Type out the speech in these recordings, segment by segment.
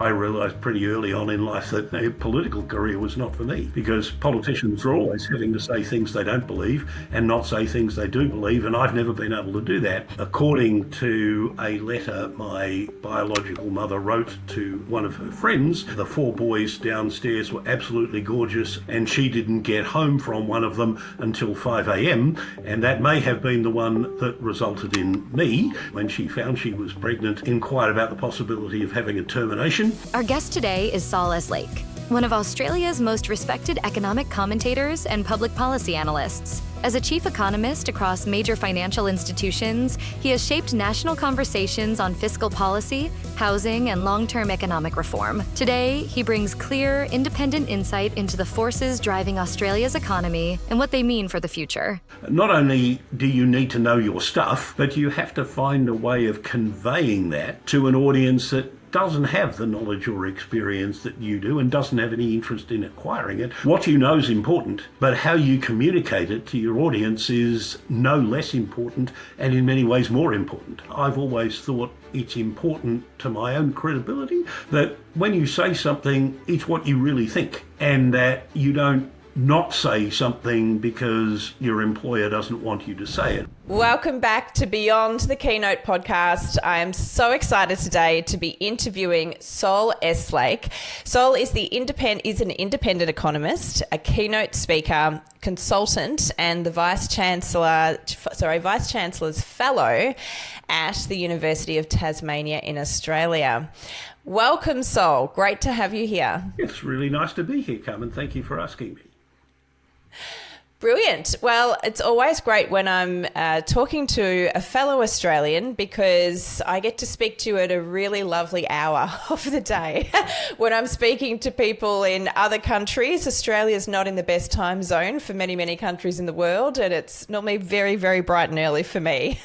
I realised pretty early on in life that a political career was not for me, because politicians are always having to say things they don't believe and not say things they do believe, and I've never been able to do that. According to a letter my biological mother wrote to one of her friends, the 4 boys downstairs were absolutely gorgeous, and she didn't get home from one of them until 5 a.m, and that may have been the one that resulted in me, when she found she was pregnant, inquired about the possibility of having a termination. Our guest today is Saul Eslake, one of Australia's most respected economic commentators and public policy analysts. As a chief economist across major financial institutions, he has shaped national conversations on fiscal policy, housing, and long-term economic reform. Today, he brings clear, independent insight into the forces driving Australia's economy and what they mean for the future. Not only do you need to know your stuff, but you have to find a way of conveying that to an audience that doesn't have the knowledge or experience that you do and doesn't have any interest in acquiring it. What you know is important, but how you communicate it to your audience is no less important, and in many ways more important. I've always thought it's important to my own credibility that when you say something, it's what you really think, and that you don't not say something because your employer doesn't want you to say it. Welcome back to Beyond the Keynote podcast. I am so excited today to be interviewing Saul Eslake. Saul is an independent economist, a keynote speaker, consultant, and the Vice-Chancellor's fellow at the University of Tasmania in Australia. Welcome, Saul. Great to have you here. It's really nice to be here, Carmen. Thank you for asking me. Brilliant. Well, it's always great when I'm talking to a fellow Australian, because I get to speak to you at a really lovely hour of the day. When I'm speaking to people in other countries, Australia's not in the best time zone for many, many countries in the world, and it's normally very, very bright and early for me.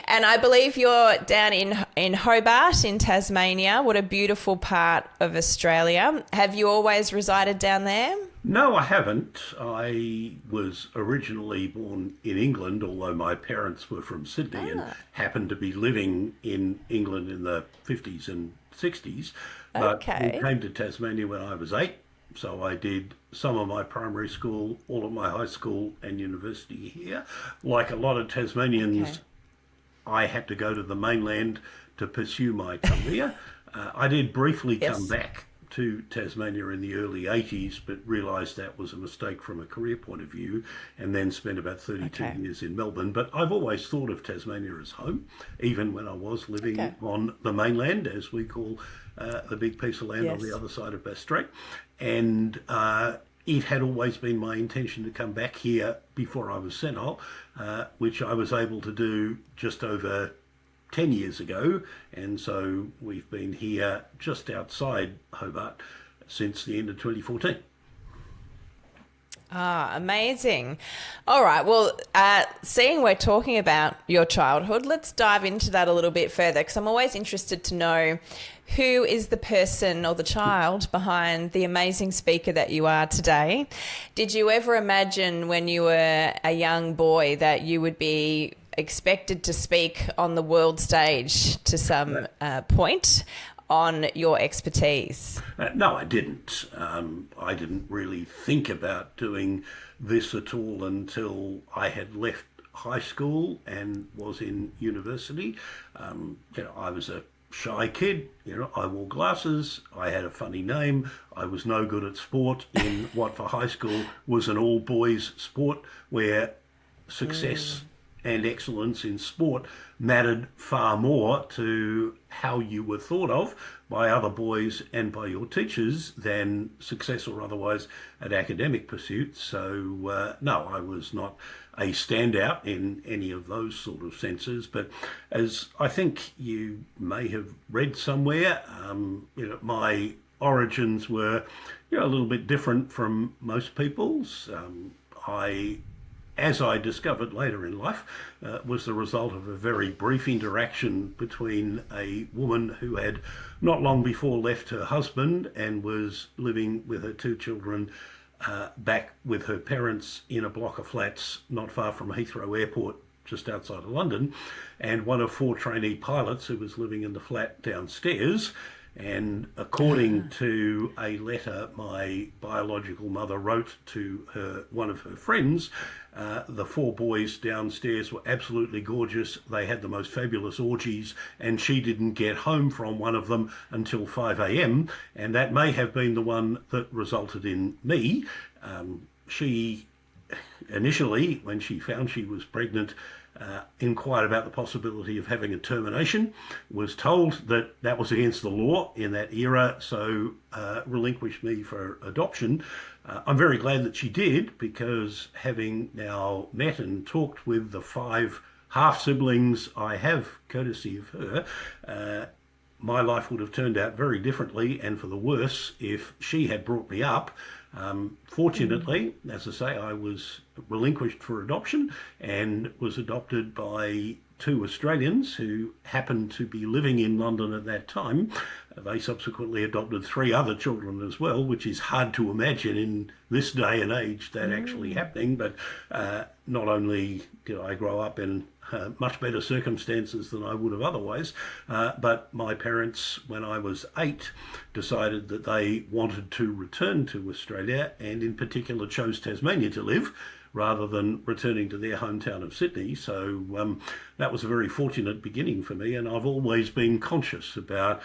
And I believe you're down in Hobart in Tasmania. What a beautiful part of Australia. Have you always resided down there? No, I haven't. I was originally born in England, although my parents were from Sydney and happened to be living in England in the 50s and 60s. But we came to Tasmania when I was 8, so I did some of my primary school, all of my high school and university here. Like a lot of Tasmanians, I had to go to the mainland to pursue my career. I did briefly come back to Tasmania in the early 80s, but realised that was a mistake from a career point of view, and then spent about 32 years in Melbourne. But I've always thought of Tasmania as home, even when I was living on the mainland, as we call the big piece of land on the other side of Bass Strait. And it had always been my intention to come back here before I was senile, which I was able to do just over 10 years ago, and so we've been here just outside Hobart since the end of 2014. Amazing. All right, well, seeing we're talking about your childhood, let's dive into that a little bit further, because I'm always interested to know who is the person or the child behind the amazing speaker that you are today. Did you ever imagine when you were a young boy that you would be expected to speak on the world stage to some point on your expertise? No, I didn't. I didn't really think about doing this at all until I had left high school and was in university. I was a shy kid. I wore glasses. I had a funny name. I was no good at sport in what for high school was an all-boys sport, where success and excellence in sport mattered far more to how you were thought of by other boys and by your teachers than success or otherwise at academic pursuits. So no, I was not a standout in any of those sort of senses. But as I think you may have read somewhere, my origins were a little bit different from most people's. As I discovered later in life, was the result of a very brief interaction between a woman who had not long before left her husband and was living with her 2 children back with her parents in a block of flats not far from Heathrow Airport, just outside of London, and one of 4 trainee pilots who was living in the flat downstairs. And according to a letter my biological mother wrote to one of her friends, the 4 boys downstairs were absolutely gorgeous. They had the most fabulous orgies, and she didn't get home from one of them until 5 a.m. And that may have been the one that resulted in me. She initially, when she found she was pregnant, inquired about the possibility of having a termination, was told that that was against the law in that era, so relinquished me for adoption. I'm very glad that she did, because having now met and talked with the 5 half-siblings I have, courtesy of her, my life would have turned out very differently and for the worse if she had brought me up. Fortunately, as I say, I was relinquished for adoption and was adopted by 2 Australians who happened to be living in London at that time. They subsequently adopted 3 other children as well, which is hard to imagine in this day and age that actually happening. But not only did I grow up in much better circumstances than I would have otherwise, but my parents, when I was 8, decided that they wanted to return to Australia, and in particular chose Tasmania to live rather than returning to their hometown of Sydney. So that was a very fortunate beginning for me, and I've always been conscious about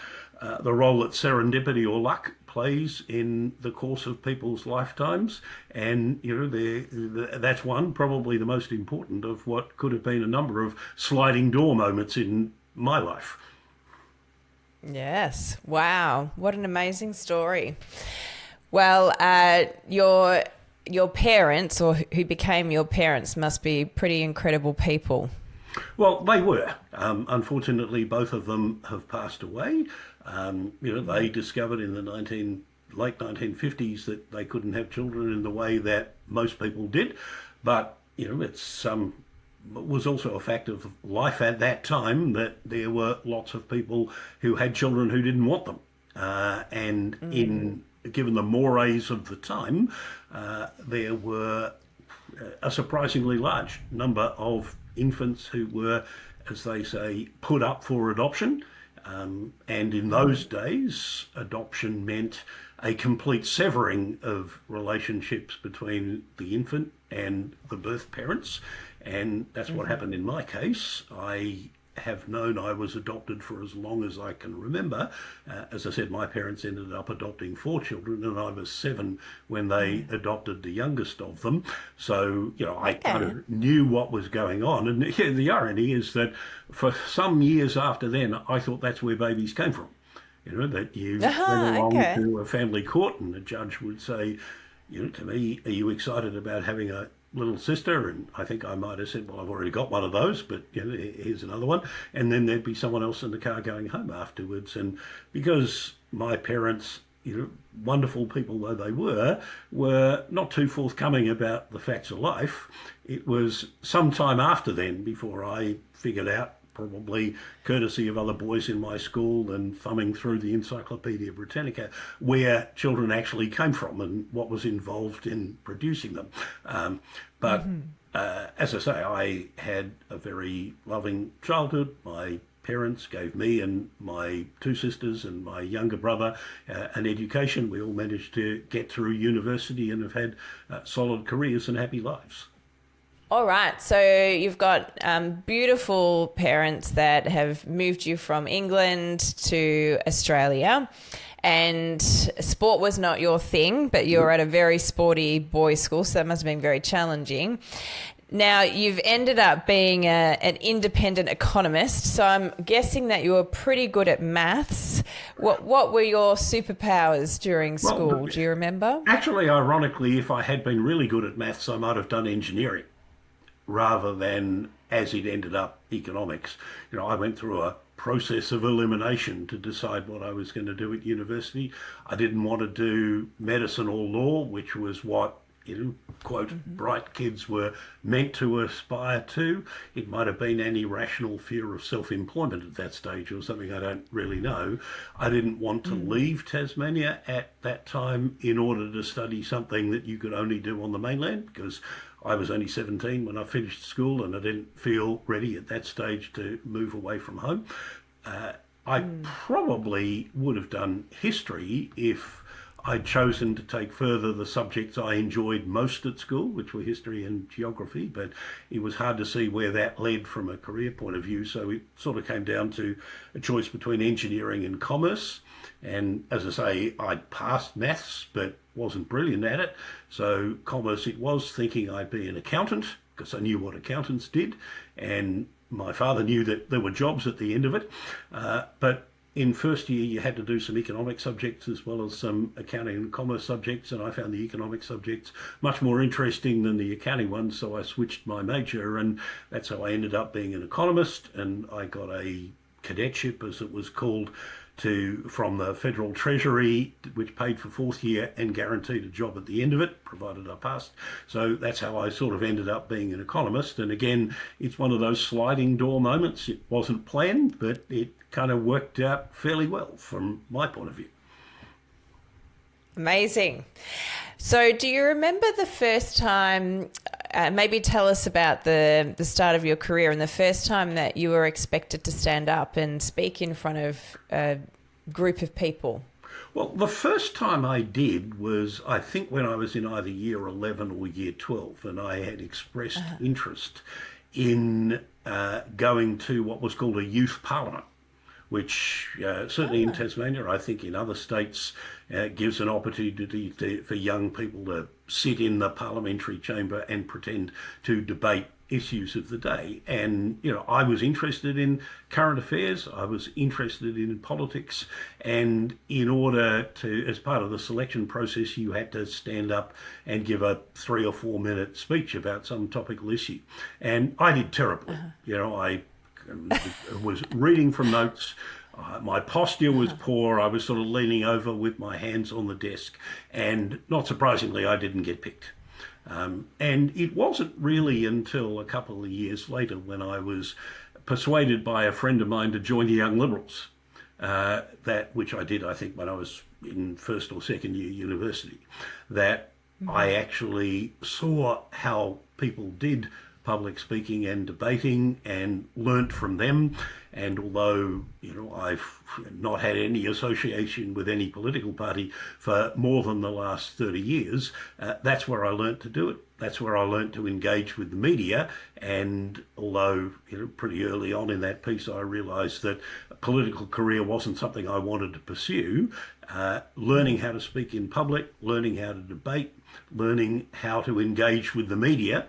the role that serendipity or luck plays in the course of people's lifetimes. And, you know, that's one, probably the most important of what could have been a number of sliding door moments in my life. Yes. Wow. What an amazing story. Well, your parents, or who became your parents, must be pretty incredible people. Well, they were. Unfortunately, both of them have passed away. They discovered in the late 1950s that they couldn't have children in the way that most people did. But, you know, it was also a fact of life at that time that there were lots of people who had children who didn't want them. Given the mores of the time, there were a surprisingly large number of infants who were, as they say, put up for adoption. And in those days, adoption meant a complete severing of relationships between the infant and the birth parents. And that's what happened in my case. I have known I was adopted for as long as I can remember. As I said, my parents ended up adopting 4 children, and I was 7 when they adopted the youngest of them. So, you know, I kind of knew what was going on. And the irony is that for some years after then, I thought that's where babies came from. You know, that you went along to a family court and the judge would say, you know, to me, are you excited about having a little sister? And I think I might have said, well, I've already got one of those, but you know, here's another one. And then there'd be someone else in the car going home afterwards. And because my parents, you know, wonderful people though they were not too forthcoming about the facts of life, it was some time after then before I figured out, probably courtesy of other boys in my school and thumbing through the Encyclopedia Britannica, where children actually came from and what was involved in producing them. As I say, I had a very loving childhood. My parents gave me and my 2 sisters and my younger brother an education. We all managed to get through university and have had solid careers and happy lives. All right. So you've got beautiful parents that have moved you from England to Australia, and sport was not your thing, but you're at a very sporty boys' school, so that must have been very challenging. Now, you've ended up being an independent economist, so I'm guessing that you were pretty good at maths. What were your superpowers during school? Do you remember? Actually, ironically, if I had been really good at maths, I might have done engineering, rather than, as it ended up, economics. You know, I went through a process of elimination to decide what I was going to do at university. I didn't want to do medicine or law, which was what, you know, quote, bright kids were meant to aspire to. It might have been an irrational fear of self-employment at that stage or something, I don't really know. I didn't want to leave Tasmania at that time in order to study something that you could only do on the mainland, because I was only 17 when I finished school and I didn't feel ready at that stage to move away from home. I probably would have done history if I'd chosen to take further the subjects I enjoyed most at school, which were history and geography, but it was hard to see where that led from a career point of view. So it sort of came down to a choice between engineering and commerce. And as I say, I'd passed maths, but wasn't brilliant at it. So commerce it was, thinking I'd be an accountant, because I knew what accountants did. And my father knew that there were jobs at the end of it. But in first year, you had to do some economic subjects as well as some accounting and commerce subjects, and I found the economic subjects much more interesting than the accounting ones, so I switched my major, and that's how I ended up being an economist, and I got a cadetship, as it was called, from the Federal Treasury, which paid for fourth year and guaranteed a job at the end of it, provided I passed. So that's how I sort of ended up being an economist. And again, it's one of those sliding door moments. It wasn't planned, but it kind of worked out fairly well from my point of view. Amazing. So do you remember the first time, maybe tell us about the start of your career and the first time that you were expected to stand up and speak in front of a group of people? Well, the first time I did was, I think, when I was in either year 11 or year 12, and I had expressed interest in going to what was called a youth parliament, which certainly in Tasmania, I think in other states, gives an opportunity for young people to sit in the parliamentary chamber and pretend to debate issues of the day. And, you know, I was interested in current affairs, I was interested in politics, and in order to, as part of the selection process, you had to stand up and give a 3 or 4 minute speech about some topical issue. And I did terribly. You know, I was reading from notes. My posture was poor. I was sort of leaning over with my hands on the desk, and not surprisingly, I didn't get picked. And it wasn't really until a couple of years later when I was persuaded by a friend of mine to join the Young Liberals, which I did, I think, when I was in first or second year university, that I actually saw how people did public speaking and debating and learnt from them. And although, you know, I've not had any association with any political party for more than the last 30 years, that's where I learnt to do it. That's where I learnt to engage with the media. And although, you know, pretty early on in that piece, I realised that a political career wasn't something I wanted to pursue, learning how to speak in public, learning how to debate, learning how to engage with the media,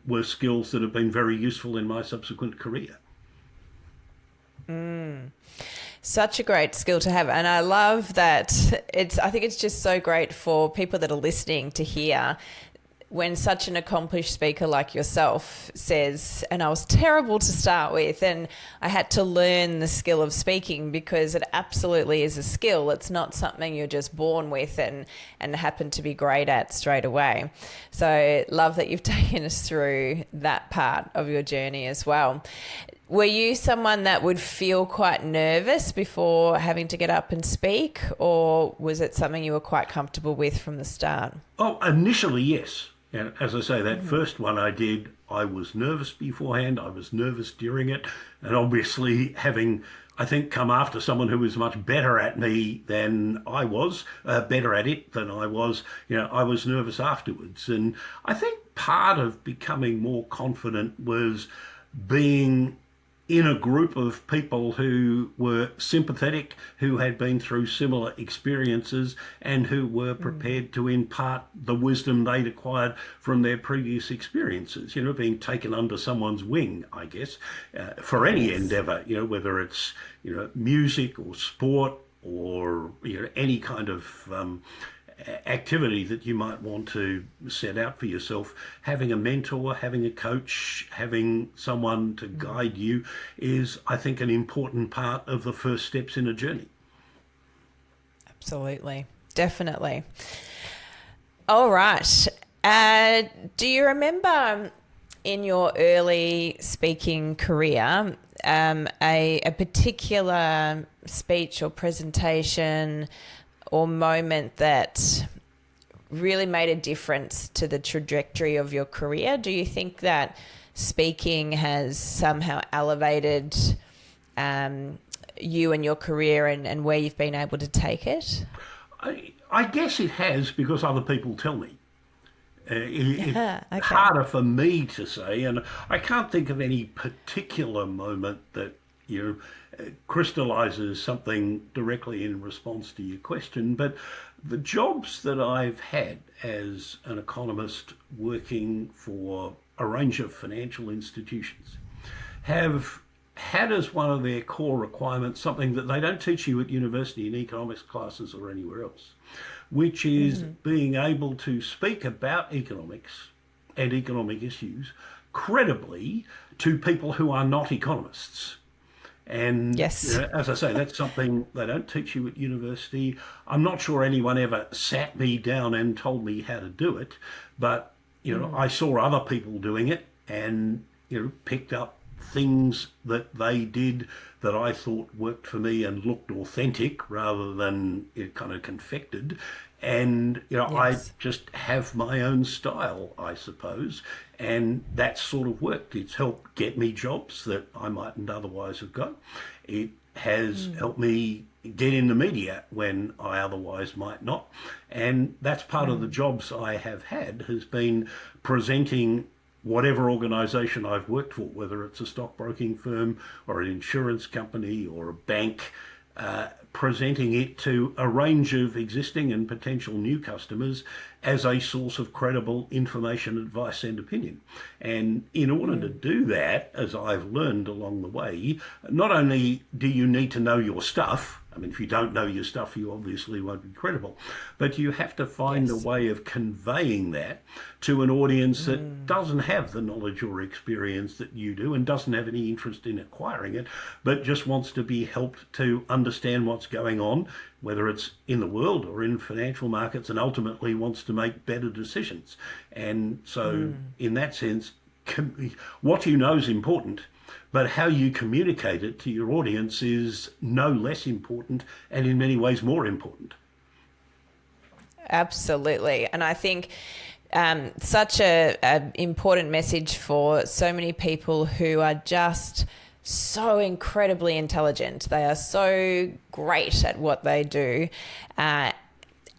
were skills that have been very useful in my subsequent career. Such a great skill to have. And I love that I think it's just so great for people that are listening to hear when such an accomplished speaker like yourself says, and I was terrible to start with, and I had to learn the skill of speaking, because it absolutely is a skill. It's not something you're just born with and happen to be great at straight away. So love that you've taken us through that part of your journey as well. Were you someone that would feel quite nervous before having to get up and speak, or was it something you were quite comfortable with from the start? Oh, initially, yes. And as I say, that first one I did, I was nervous beforehand, I was nervous during it, and obviously having, I think, come after someone who was much better at me than I was, better at it than I was, you know, I was nervous afterwards. And I think part of becoming more confident was being in a group of people who were sympathetic, who had been through similar experiences, and who were prepared to impart the wisdom they'd acquired from their previous experiences. You know, being taken under someone's wing, I guess, for any endeavour, you know, whether it's, you know, music or sport or, you know, any kind of activity that you might want to set out for yourself. Having a mentor, having a coach, having someone to guide you is, I think, an important part of the first steps in a journey. Absolutely. Definitely. All right. Do you remember in your early speaking career a particular speech or presentation or moment that really made a difference to the trajectory of your career? Do you think that speaking has somehow elevated you and your career and where you've been able to take it? I guess it has, because other people tell me. It's Okay. harder for me to say, and I can't think of any particular moment that crystallizes something directly in response to your question. But the jobs that I've had as an economist working for a range of financial institutions have had as one of their core requirements something that they don't teach you at university in economics classes or anywhere else, which is being able to speak about economics and economic issues credibly to people who are not economists. And Yes. as I say, that's something they don't teach you at university. I'm not sure anyone ever sat me down and told me how to do it, but I saw other people doing it and picked up things that they did that I thought worked for me and looked authentic rather than kind of confected. And I just have my own style, I suppose, and that's sort of worked. It's helped get me jobs that I mightn't otherwise have got. It has helped me get in the media when I otherwise might not, and that's part of the jobs I have had, has been presenting whatever organisation I've worked for, whether it's a stockbroking firm or an insurance company or a bank, presenting it to a range of existing and potential new customers as a source of credible information, advice and opinion. And in order to do that, as I've learned along the way, not only do you need to know your stuff, I mean, if you don't know your stuff, you obviously won't be credible, but you have to find a way of conveying that to an audience that doesn't have the knowledge or experience that you do and doesn't have any interest in acquiring it, but just wants to be helped to understand what's going on, whether it's in the world or in financial markets, and ultimately wants to make better decisions. And so in that sense, what you know is important, but how you communicate it to your audience is no less important and in many ways more important. Absolutely. And I think such a important message for so many people who are just so incredibly intelligent. They are so great at what they do.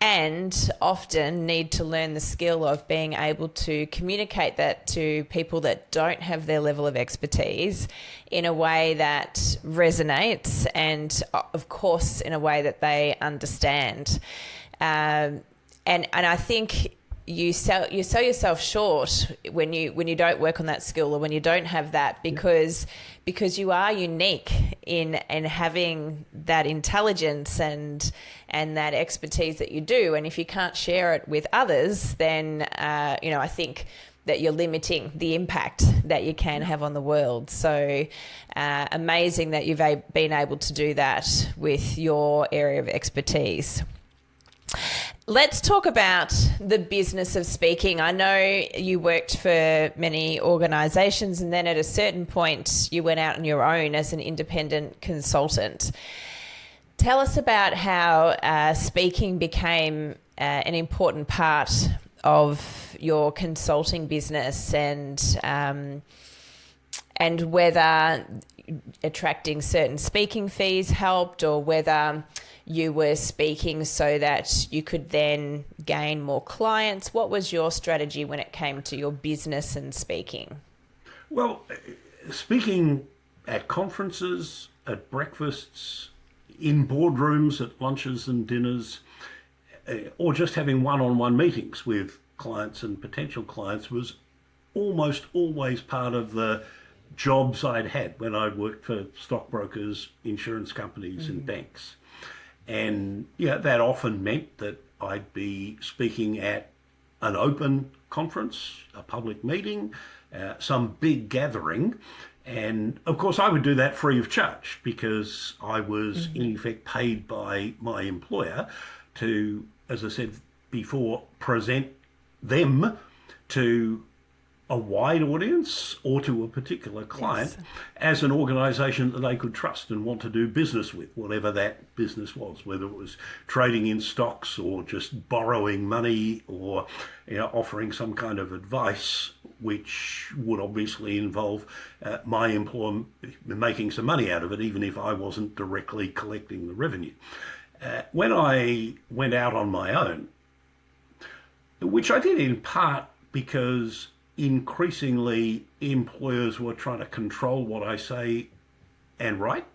And often need to learn the skill of being able to communicate that to people that don't have their level of expertise in a way that resonates and, of course, in a way that they understand. And I think you sell yourself short when you don't work on that skill, or when you don't have that, because you are unique in having that intelligence and that expertise that you do. And if you can't share it with others, then I think that you're limiting the impact that you can have on the world. So amazing that you've been able to do that with your area of expertise. Let's talk about the business of speaking. I know you worked for many organisations, and then at a certain point you went out on your own as an independent consultant. Tell us about how speaking became an important part of your consulting business, and whether attracting certain speaking fees helped, or whether you were speaking so that you could then gain more clients. What was your strategy when it came to your business and speaking? Well, speaking at conferences, at breakfasts, in boardrooms, at lunches and dinners, or just having one-on-one meetings with clients and potential clients was almost always part of the jobs I'd had when I worked for stockbrokers, insurance companies and banks. And that often meant that I'd be speaking at an open conference, a public meeting, some big gathering. And of course I would do that free of charge, because I was in effect paid by my employer to, as I said before, present them to a wide audience or to a particular client Yes. as an organisation that they could trust and want to do business with, whatever that business was, whether it was trading in stocks or just borrowing money or offering some kind of advice, which would obviously involve my employer making some money out of it, even if I wasn't directly collecting the revenue. When I went out on my own, which I did in part because increasingly employers were trying to control what I say and write,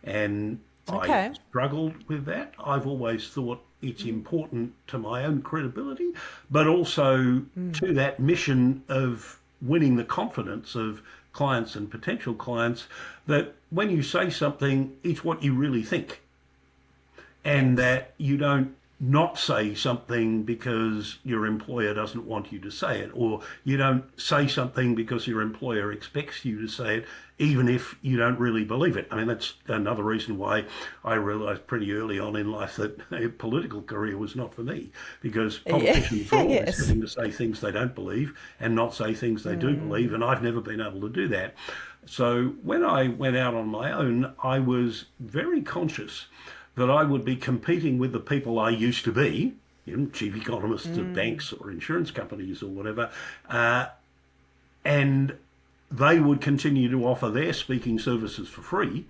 and I struggled with that. I've always thought it's important to my own credibility, but also to that mission of winning the confidence of clients and potential clients that when you say something, it's what you really think, and that you don't not say something because your employer doesn't want you to say it, or you don't say something because your employer expects you to say it, even if you don't really believe it. I mean, that's another reason why I realised pretty early on in life that a political career was not for me, because politicians are always having to say things they don't believe and not say things they do believe, and I've never been able to do that. So when I went out on my own, I was very conscious that I would be competing with the people I used to be, chief economists of banks or insurance companies or whatever, and they would continue to offer their speaking services for free,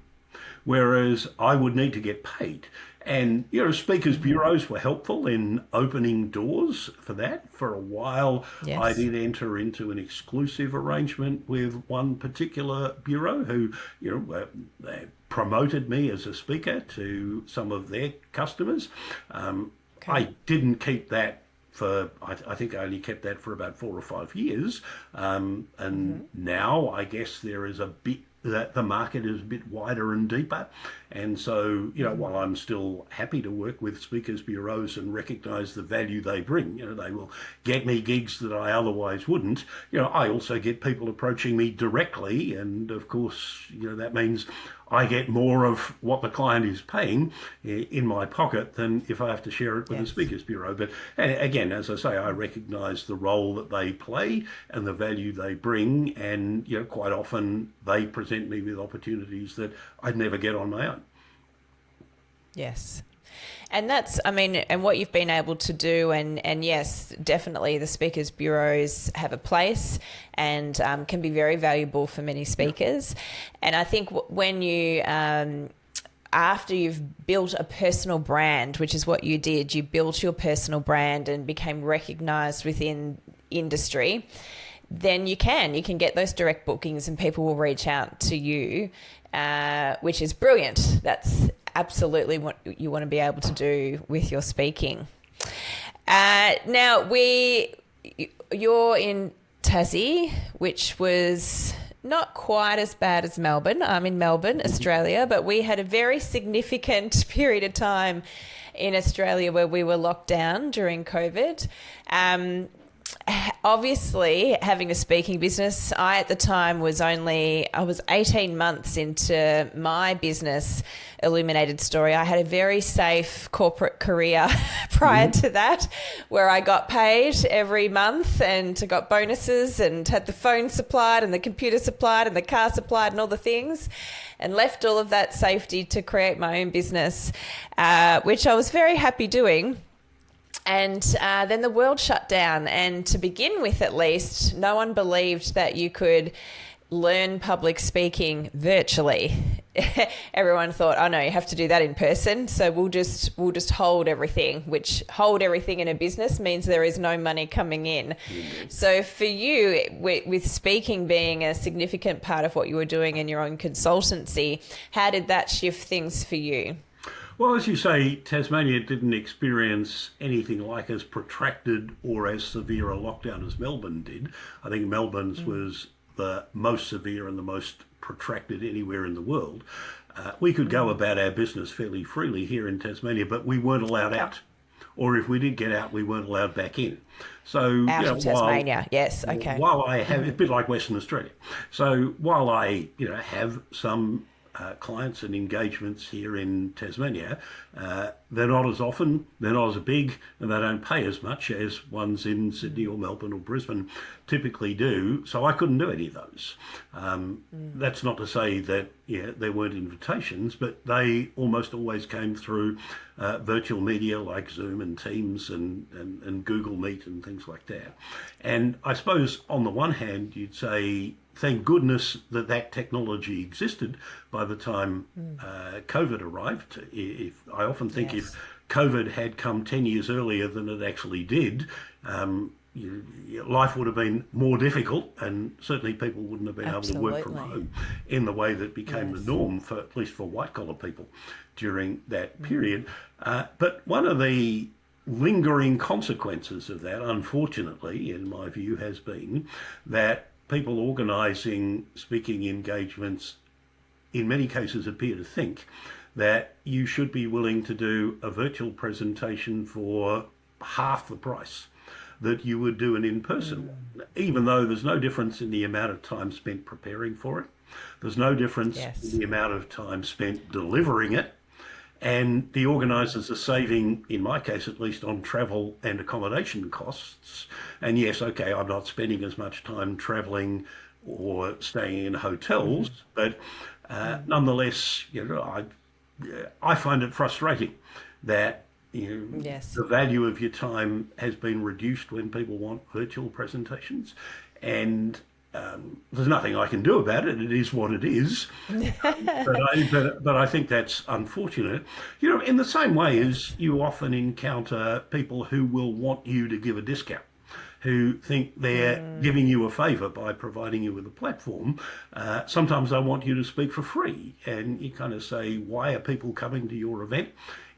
whereas I would need to get paid. And, speakers' bureaus were helpful in opening doors for that. For a while, I did enter into an exclusive arrangement with one particular bureau who, they promoted me as a speaker to some of their customers. I didn't keep that for, I think I only kept that for about 4 or 5 years. And now I guess there is a bit, that the market is a bit wider and deeper. And so, while I'm still happy to work with speakers bureaus and recognise the value they bring, they will get me gigs that I otherwise wouldn't, I also get people approaching me directly. And of course, that means I get more of what the client is paying in my pocket than if I have to share it with a speakers bureau. But again, as I say, I recognise the role that they play and the value they bring, and quite often they present me with opportunities that I'd never get on my own. Yes. And that's, and what you've been able to do, and yes, definitely the speakers bureaus have a place and can be very valuable for many speakers. And I think when you, after you've built a personal brand, which is what you did, you built your personal brand and became recognised within industry, then you can get those direct bookings and people will reach out to you, which is brilliant. That's absolutely what you want to be able to do with your speaking. Now, you're in Tassie, which was not quite as bad as Melbourne. I'm in Melbourne, Australia, but we had a very significant period of time in Australia where we were locked down during COVID. Obviously, having a speaking business, I at the time was 18 months into my business, Illuminated Story. I had a very safe corporate career prior to that, where I got paid every month and got bonuses and had the phone supplied and the computer supplied and the car supplied and all the things, and left all of that safety to create my own business, which I was very happy doing. And then the world shut down. And to begin with, at least, no one believed that you could learn public speaking virtually. Everyone thought, oh no, you have to do that in person. So we'll just hold everything, which hold everything in a business means there is no money coming in. So for you, with speaking being a significant part of what you were doing in your own consultancy, how did that shift things for you? Well, as you say, Tasmania didn't experience anything like as protracted or as severe a lockdown as Melbourne did. I think Melbourne's was the most severe and the most protracted anywhere in the world. We could go about our business fairly freely here in Tasmania, but we weren't allowed out. Or if we did get out, we weren't allowed back in. So out of Tasmania, yes, okay. While I have, a bit like Western Australia. So while I, have some clients and engagements here in Tasmania, they're not as often, they're not as big, and they don't pay as much as ones in Sydney or Melbourne or Brisbane typically do. So I couldn't do any of those. That's not to say that there weren't invitations, but they almost always came through virtual media like Zoom and Teams and Google Meet and things like that. And I suppose on the one hand, you'd say, thank goodness that that technology existed by the time COVID arrived. I often think if COVID had come 10 years earlier than it actually did, life would have been more difficult, and certainly people wouldn't have been able to work from home in the way that became the norm, for at least for white-collar people during that period. But one of the lingering consequences of that, unfortunately, in my view, has been that people organising speaking engagements in many cases appear to think that you should be willing to do a virtual presentation for half the price that you would do an in-person one, even though there's no difference in the amount of time spent preparing for it. There's no difference in the amount of time spent delivering it. And the organisers are saving, in my case at least, on travel and accommodation costs. And yes, okay, I'm not spending as much time travelling or staying in hotels, but nonetheless, I find it frustrating that the value of your time has been reduced when people want virtual presentations, and there's nothing I can do about it. It is what it is. But I think that's unfortunate. In the same way as you often encounter people who will want you to give a discount, who think they're giving you a favour by providing you with a platform. Sometimes they want you to speak for free, and you kind of say, why are people coming to your event?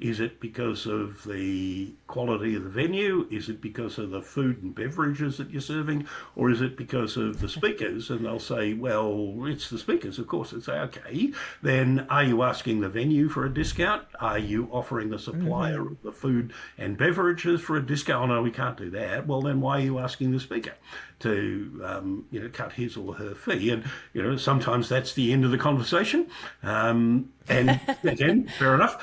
Is it because of the quality of the venue? Is it because of the food and beverages that you're serving? Or is it because of the speakers? And they'll say, well, it's the speakers, of course. And say, okay, then are you asking the venue for a discount? Are you offering the supplier of the food and beverages for a discount? Oh, no, we can't do that. Well, then why are you asking the speaker to cut his or her fee? And sometimes that's the end of the conversation, and again, fair enough.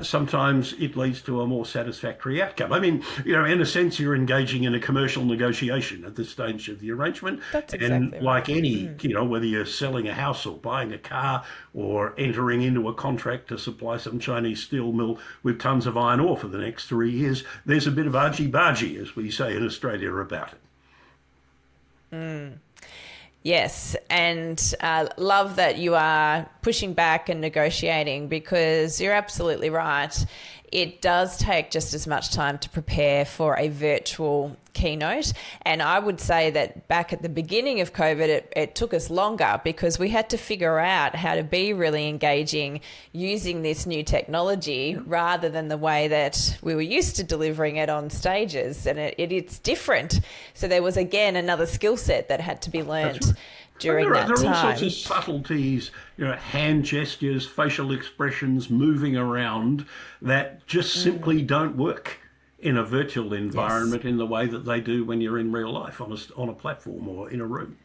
Sometimes it leads to a more satisfactory outcome. I mean, in a sense, you're engaging in a commercial negotiation at this stage of the arrangement. That's exactly and like any, whether you're selling a house or buying a car or entering into a contract to supply some Chinese steel mill with tons of iron ore for the next 3 years, there's a bit of argy-bargy, as we say in Australia, about it. Yes, and love that you are pushing back and negotiating, because you're absolutely right. It does take just as much time to prepare for a virtual keynote. And I would say that back at the beginning of COVID, it took us longer, because we had to figure out how to be really engaging using this new technology rather than the way that we were used to delivering it on stages. And it's different. So there was, again, another skill set that had to be learned during that time. There are all sorts of subtleties, hand gestures, facial expressions, moving around, that just simply don't work in a virtual environment in the way that they do when you're in real life on a platform or in a room.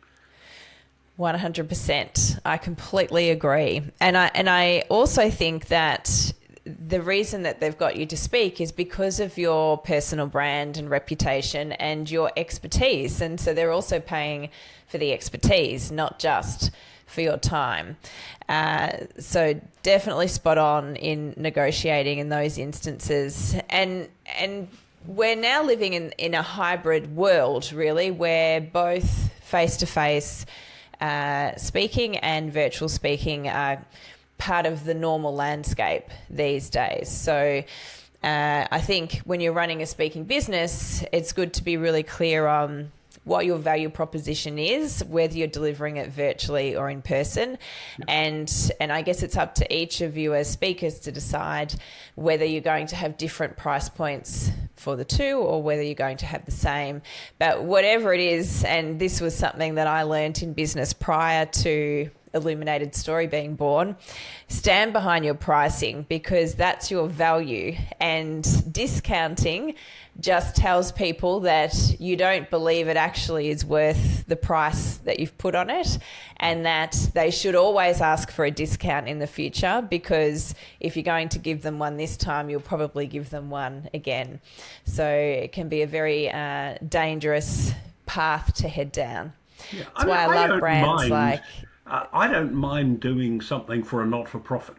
100%. I completely agree. And I also think that the reason that they've got you to speak is because of your personal brand and reputation and your expertise. And so they're also paying for the expertise, not just for your time. So definitely spot on in negotiating in those instances. And we're now living in a hybrid world, really, where both face-to-face speaking and virtual speaking are part of the normal landscape these days. So I think when you're running a speaking business, it's good to be really clear on what your value proposition is, whether you're delivering it virtually or in person. And I guess it's up to each of you as speakers to decide whether you're going to have different price points for the two or whether you're going to have the same. But whatever it is, and this was something that I learned in business prior to illuminated story being born. Stand behind your pricing because that's your value, and discounting just tells people that you don't believe it actually is worth the price that you've put on it, and that they should always ask for a discount in the future, because if you're going to give them one this time, you'll probably give them one again. So it can be a very dangerous path to head down. Yeah. That's why I love brands like... I don't mind doing something for a not-for-profit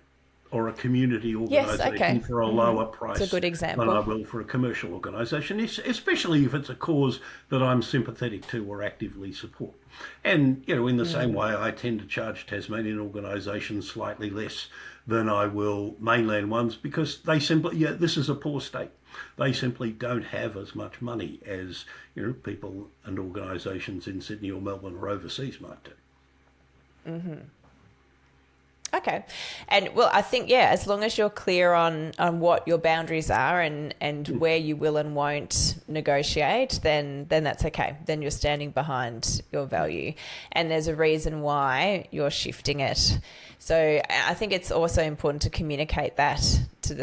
or a community organisation for a lower price It's a good example. than I will for a commercial organisation, especially if it's a cause that I'm sympathetic to or actively support. And, in the same way, I tend to charge Tasmanian organisations slightly less than I will mainland ones, because they simply, this is a poor state. They simply don't have as much money as, people and organisations in Sydney or Melbourne or overseas might do. Mm-hmm. Okay. And well, I think, as long as you're clear on what your boundaries are and where you will and won't negotiate, then that's okay. Then you're standing behind your value. And there's a reason why you're shifting it. So I think it's also important to communicate that to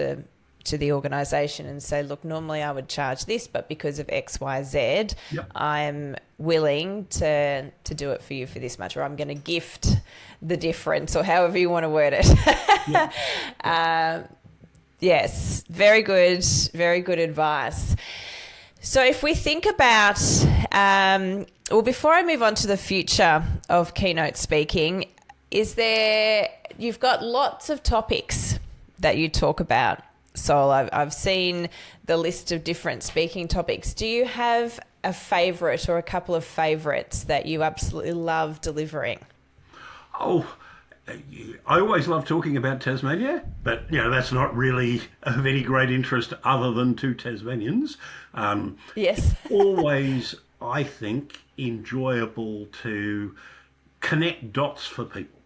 the organisation and say, look, normally I would charge this, but because of X, Y, Z, I'm willing to do it for you for this much, or I'm going to gift the difference, or however you want to word it. Yes, very good advice. So if we think about, before I move on to the future of keynote speaking, you've got lots of topics that you talk about. So I've seen the list of different speaking topics. Do you have a favourite or a couple of favourites that you absolutely love delivering? Oh, I always love talking about Tasmania, but that's not really of any great interest other than to Tasmanians. Yes. Always, I think, enjoyable to connect dots for people.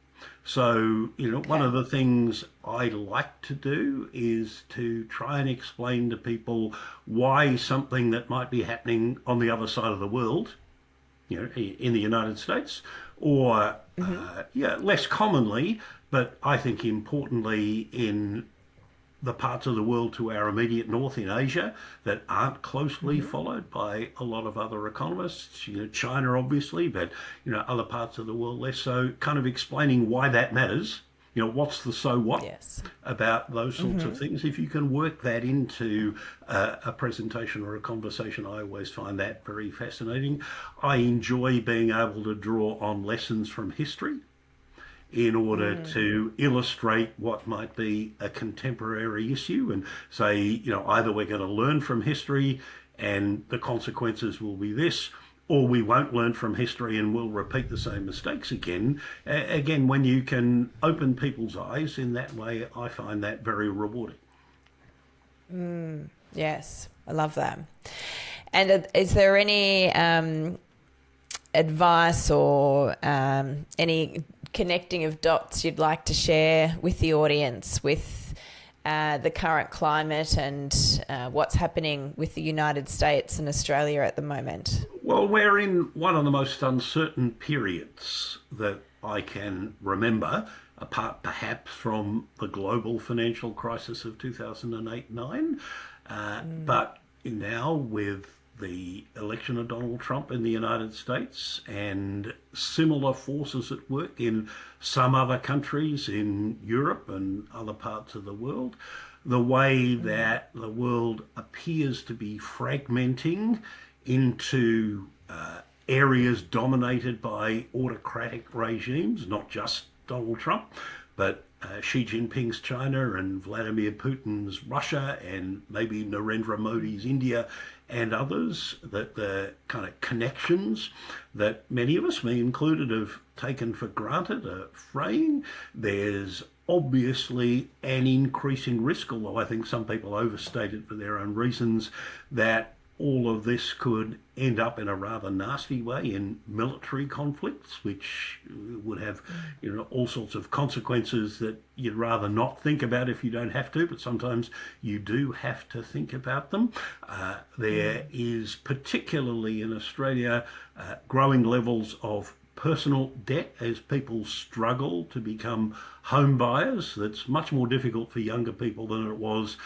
So, one of the things I like to do is to try and explain to people why something that might be happening on the other side of the world, in the United States, or, less commonly, but I think importantly in the parts of the world to our immediate north in Asia that aren't closely followed by a lot of other economists, China obviously, but, other parts of the world less so, kind of explaining why that matters, what's the so what about those sorts of things. If you can work that into a presentation or a conversation, I always find that very fascinating. I enjoy being able to draw on lessons from history in order to illustrate what might be a contemporary issue and say, either we're going to learn from history and the consequences will be this, or we won't learn from history and we'll repeat the same mistakes again. Again, when you can open people's eyes in that way, I find that very rewarding. Yes, I love that. And is there any advice or any connecting of dots you'd like to share with the audience with the current climate and what's happening with the United States and Australia at the moment? Well, we're in one of the most uncertain periods that I can remember, apart perhaps from the global financial crisis of 2008-9. But now with the election of Donald Trump in the United States and similar forces at work in some other countries in Europe and other parts of the world, the way that the world appears to be fragmenting into areas dominated by autocratic regimes, not just Donald Trump, but Xi Jinping's China and Vladimir Putin's Russia and maybe Narendra Modi's India and others, that the kind of connections that many of us, me included, have taken for granted are fraying. There's obviously an increasing risk, although I think some people overstate it for their own reasons, that all of this could end up in a rather nasty way in military conflicts, which would have, all sorts of consequences that you'd rather not think about if you don't have to, but sometimes you do have to think about them. There is, particularly in Australia, growing levels of personal debt as people struggle to become home buyers. That's much more difficult for younger people than it was,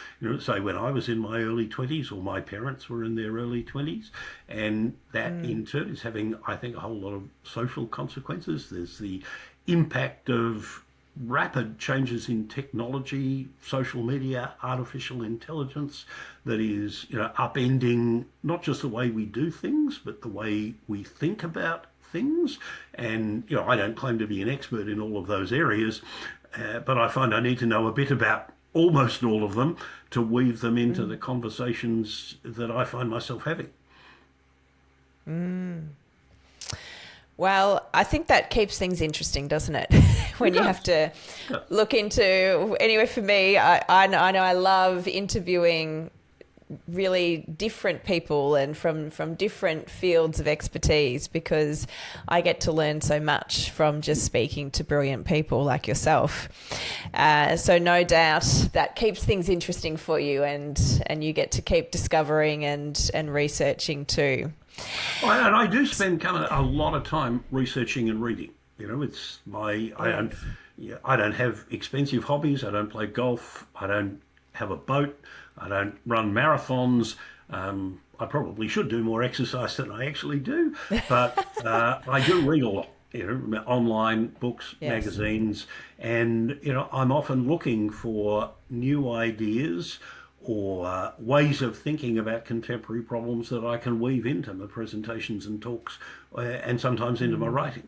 say when I was in my early 20s or my parents were in their early 20s. And that in turn is having, I think, a whole lot of social consequences. There's the impact of rapid changes in technology, social media, artificial intelligence that is, upending not just the way we do things, but the way we think about things. And I don't claim to be an expert in all of those areas, but I find I need to know a bit about almost all of them to weave them into the conversations that I find myself having. Well, I think that keeps things interesting, doesn't it? When you have to look into, anyway, for me, I know I love interviewing really different people and from different fields of expertise, because I get to learn so much from just speaking to brilliant people like yourself. So no doubt that keeps things interesting for you, and you get to keep discovering and researching too. And I do spend kind of a lot of time researching and reading. It's I don't have expensive hobbies. I don't play golf. I don't have a boat. I don't run marathons. I probably should do more exercise than I actually do, but I do read a lot. Online books, magazines, and I'm often looking for new ideas or ways of thinking about contemporary problems that I can weave into my presentations and talks, and sometimes into my writing.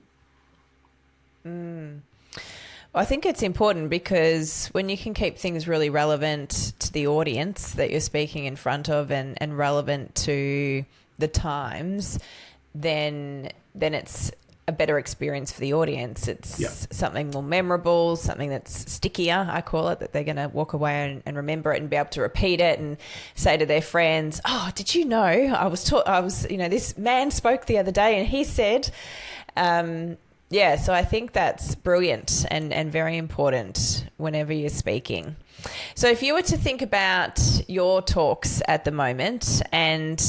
I think it's important, because when you can keep things really relevant to the audience that you're speaking in front of and relevant to the times, then it's a better experience for the audience. It's something more memorable, something that's stickier, I call it, that they're going to walk away and remember it and be able to repeat it and say to their friends, "Oh, did you know I was this man spoke the other day and he said," so I think that's brilliant and very important whenever you're speaking. So if you were to think about your talks at the moment, and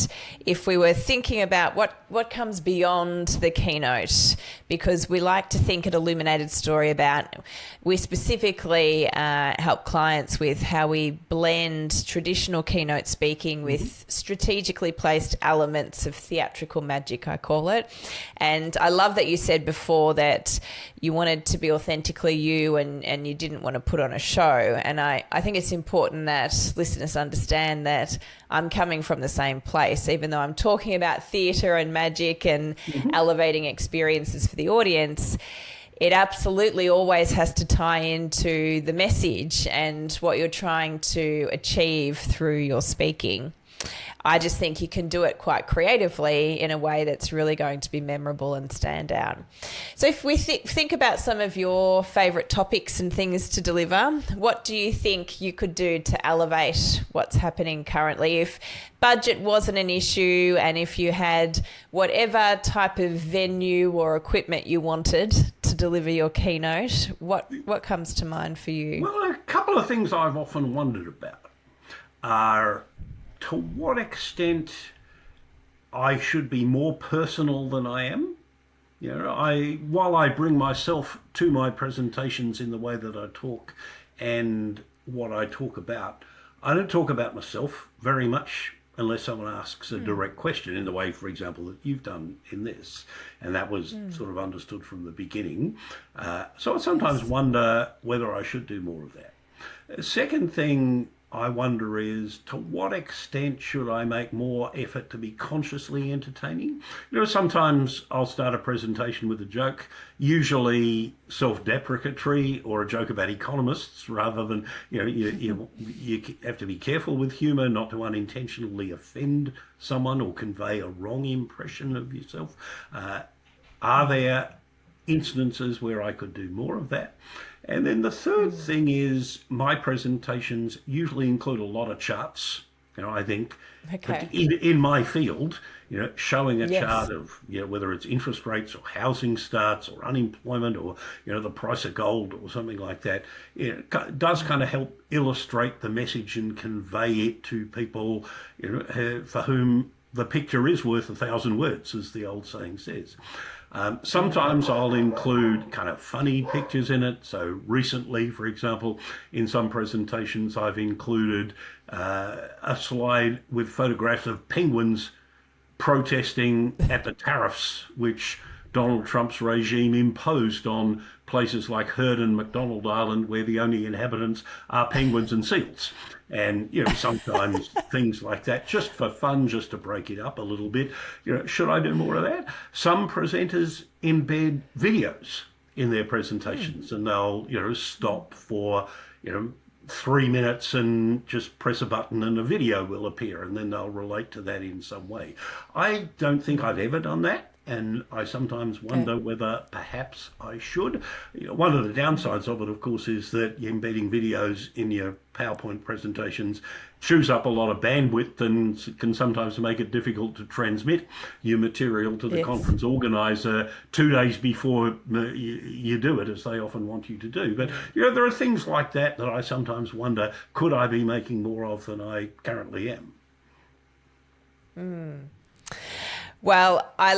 if we were thinking about what comes beyond the keynote, because we like to think at Illuminated Story about, we specifically help clients with how we blend traditional keynote speaking with strategically placed elements of theatrical magic, I call it. And I love that you said before that you wanted to be authentically you, and you didn't want to put on a show. And I think it's important that listeners understand that I'm coming from the same place, even though I'm talking about theatre and magic and elevating experiences for the audience. It absolutely always has to tie into the message and what you're trying to achieve through your speaking. I just think you can do it quite creatively in a way that's really going to be memorable and stand out. So if we think about some of your favourite topics and things to deliver, what do you think you could do to elevate what's happening currently? If budget wasn't an issue, and if you had whatever type of venue or equipment you wanted to deliver your keynote, what comes to mind for you? Well, a couple of things I've often wondered about are to what extent I should be more personal than I am. While I bring myself to my presentations in the way that I talk and what I talk about, I don't talk about myself very much unless someone asks a direct question, in the way, for example, that you've done in this. And that was sort of understood from the beginning. So I sometimes wonder whether I should do more of that. Second thing I wonder is, to what extent should I make more effort to be consciously entertaining? Sometimes I'll start a presentation with a joke, usually self-deprecatory, or a joke about economists, rather than, you have to be careful with humour not to unintentionally offend someone or convey a wrong impression of yourself. Are there instances where I could do more of that? And then the third thing is, my presentations usually include a lot of charts. I think in my field, showing a chart of, whether it's interest rates or housing starts or unemployment or, the price of gold or something like that, it does kind of help illustrate the message and convey it to people, for whom the picture is worth 1,000 words, as the old saying says. Sometimes I'll include kind of funny pictures in it. So recently, for example, in some presentations, I've included a slide with photographs of penguins protesting at the tariffs which Donald Trump's regime imposed on places like Heard and McDonald Island, where the only inhabitants are penguins and seals. And, sometimes things like that, just for fun, just to break it up a little bit. Should I do more of that? Some presenters embed videos in their presentations, and they'll, stop for, 3 minutes and just press a button and a video will appear, and then they'll relate to that in some way. I don't think I've ever done that. And I sometimes wonder whether perhaps I should. One of the downsides of it, of course, is that embedding videos in your PowerPoint presentations chews up a lot of bandwidth and can sometimes make it difficult to transmit your material to the conference organizer 2 days before you do it, as they often want you to do. But, there are things like that I sometimes wonder, could I be making more of than I currently am? Well, I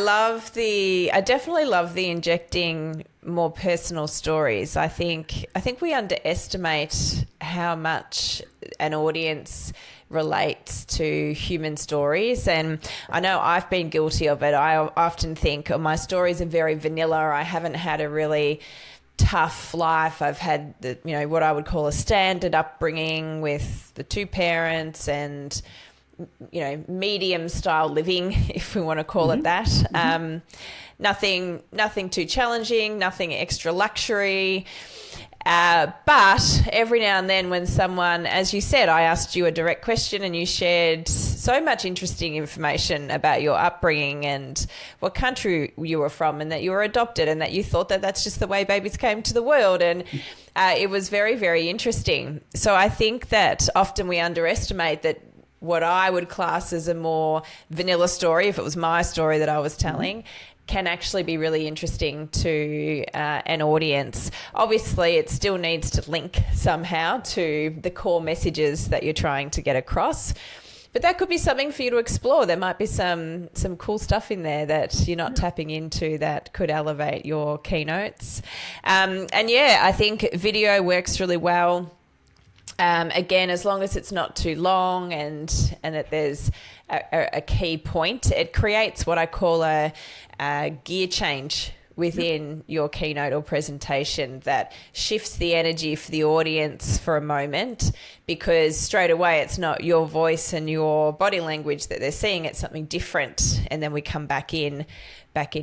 definitely love the injecting more personal stories. I think we underestimate how much an audience relates to human stories. And I know I've been guilty of it. I often think, my stories are very vanilla. I haven't had a really tough life. I've had what I would call a standard upbringing with the two parents and medium style living, if we want to call it that. Nothing too challenging, nothing extra luxury. But every now and then when someone, as you said, I asked you a direct question and you shared so much interesting information about your upbringing and what country you were from and that you were adopted and that you thought that that's just the way babies came to the world. And it was very, very interesting. So I think that often we underestimate that what I would class as a more vanilla story, if it was my story that I was telling, can actually be really interesting to an audience. Obviously, it still needs to link somehow to the core messages that you're trying to get across. But that could be something for you to explore. There might be some cool stuff in there that you're not tapping into that could elevate your keynotes. I think video works really well. Again, as long as it's not too long and that there's a key point, it creates what I call a gear change within your keynote or presentation that shifts the energy for the audience for a moment, because straight away it's not your voice and your body language that they're seeing, it's something different, and then we come back in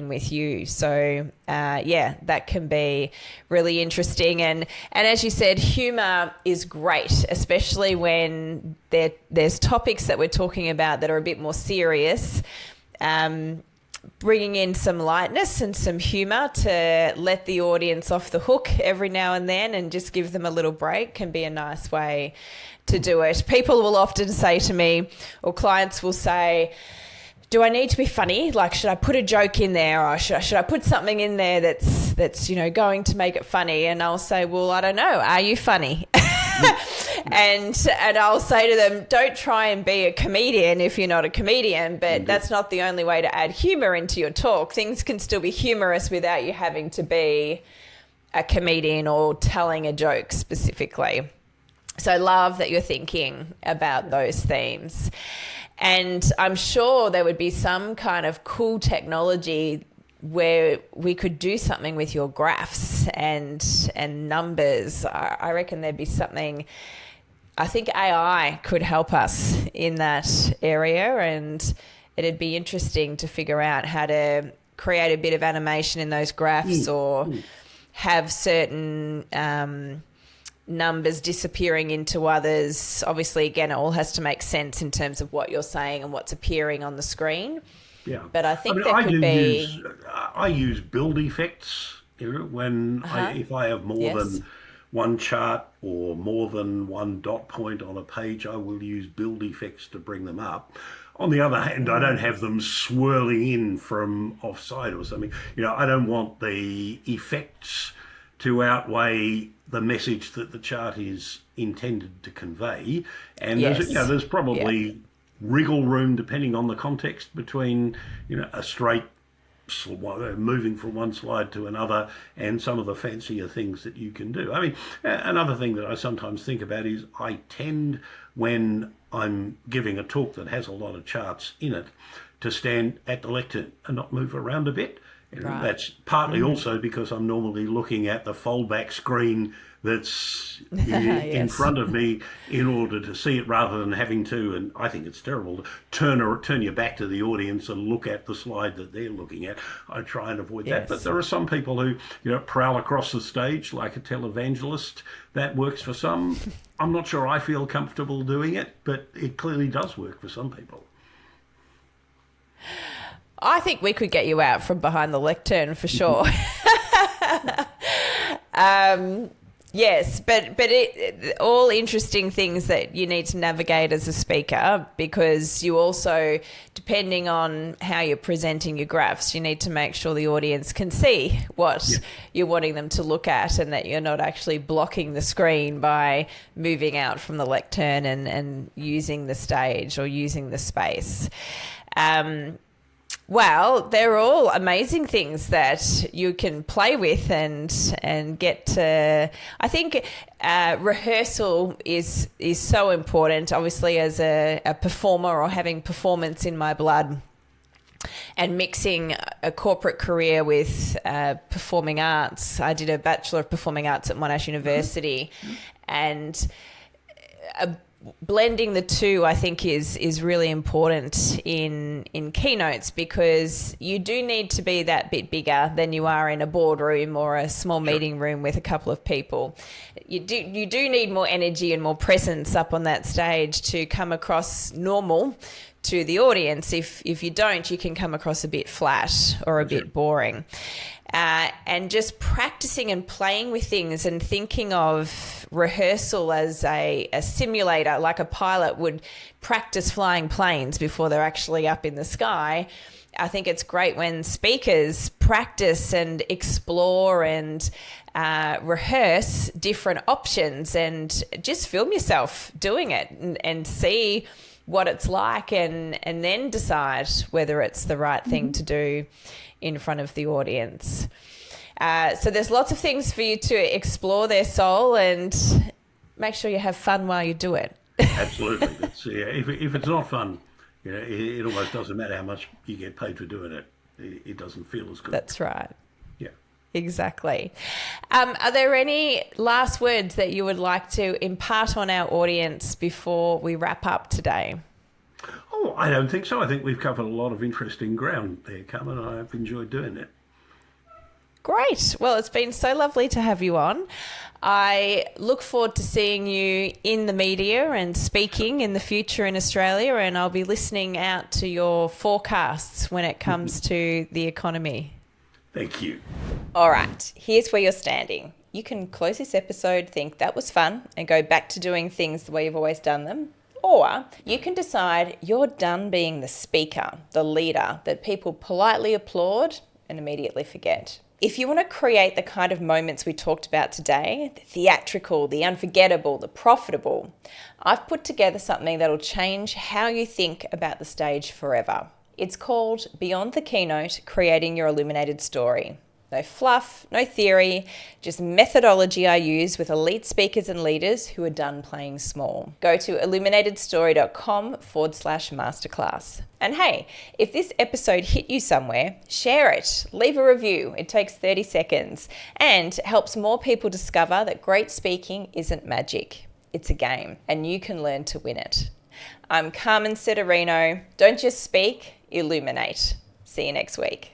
with you. So that can be really interesting. And as you said, humor is great, especially when there's topics that we're talking about that are a bit more serious. Bringing in some lightness and some humor to let the audience off the hook every now and then and just give them a little break can be a nice way to do it. People will often say to me, or clients will say, do I need to be funny? Like, should I put a joke in there, or should I put something in there that's going to make it funny? And I'll say, well, I don't know. Are you funny? and I'll say to them, don't try and be a comedian if you're not a comedian, but that's not the only way to add humor into your talk. Things can still be humorous without you having to be a comedian or telling a joke specifically. So I love that you're thinking about those themes. And I'm sure there would be some kind of cool technology where we could do something with your graphs and numbers. I reckon there'd be something. I think AI could help us in that area, and it'd be interesting to figure out how to create a bit of animation in those graphs or have certain numbers disappearing into others. Obviously, again, it all has to make sense in terms of what you're saying and what's appearing on the screen. Yeah, but I think I use build effects. When if I have more than one chart or more than one dot point on a page, I will use build effects to bring them up. On the other hand, I don't have them swirling in from offside or something. I don't want the effects to outweigh the message that the chart is intended to convey. And there's probably wriggle room, depending on the context, between, a straight moving from one slide to another and some of the fancier things that you can do. I mean, another thing that I sometimes think about is I tend, when I'm giving a talk that has a lot of charts in it, to stand at the lectern and not move around a bit. Right. That's partly also because I'm normally looking at the foldback screen that's in front of me in order to see it, rather than having to, and I think it's terrible, to turn your back to the audience and look at the slide that they're looking at. I try and avoid that. But there are some people who, prowl across the stage like a televangelist. That works for some. I'm not sure I feel comfortable doing it, but it clearly does work for some people. I think we could get you out from behind the lectern for sure. Yes, but all interesting things that you need to navigate as a speaker, because you also, depending on how you're presenting your graphs, you need to make sure the audience can see what you're wanting them to look at, and that you're not actually blocking the screen by moving out from the lectern and using the stage or using the space. Well, they're all amazing things that you can play with and get to. I think rehearsal is so important, obviously, as a performer, or having performance in my blood, and mixing a corporate career with performing arts. I did a Bachelor of Performing Arts at Monash University, and blending the two, I think, is really important in keynotes, because you do need to be that bit bigger than you are in a boardroom or a small meeting room with a couple of people. You do need more energy and more presence up on that stage to come across normal to the audience. If you don't, you can come across a bit flat or a bit boring. And just practicing and playing with things, and thinking of rehearsal as a simulator, like a pilot would practice flying planes before they're actually up in the sky. I think it's great when speakers practice and explore and rehearse different options, and just film yourself doing it and see what it's like, and then decide whether it's the right thing to do in front of the audience. So there's lots of things for you to explore there, Saul, and make sure you have fun while you do it. Absolutely. If it's not fun, it almost doesn't matter how much you get paid for doing it. It doesn't feel as good. That's right. Yeah. Exactly. Are there any last words that you would like to impart on our audience before we wrap up today? Oh, I don't think so. I think we've covered a lot of interesting ground there, Carmen. I've enjoyed doing it. Great. Well, it's been so lovely to have you on. I look forward to seeing you in the media and speaking in the future in Australia, and I'll be listening out to your forecasts when it comes to the economy. Thank you. All right, here's where you're standing. You can close this episode, think that was fun, and go back to doing things the way you've always done them. Or you can decide you're done being the speaker, the leader that people politely applaud and immediately forget. If you want to create the kind of moments we talked about today, the theatrical, the unforgettable, the profitable, I've put together something that'll change how you think about the stage forever. It's called Beyond the Keynote, Creating Your Illuminated Story. No fluff, no theory, just methodology I use with elite speakers and leaders who are done playing small. Go to illuminatedstory.com/masterclass. And hey, if this episode hit you somewhere, share it, leave a review. It takes 30 seconds and helps more people discover that great speaking isn't magic. It's a game, and you can learn to win it. I'm Carmen Sederino. Don't just speak, illuminate. See you next week.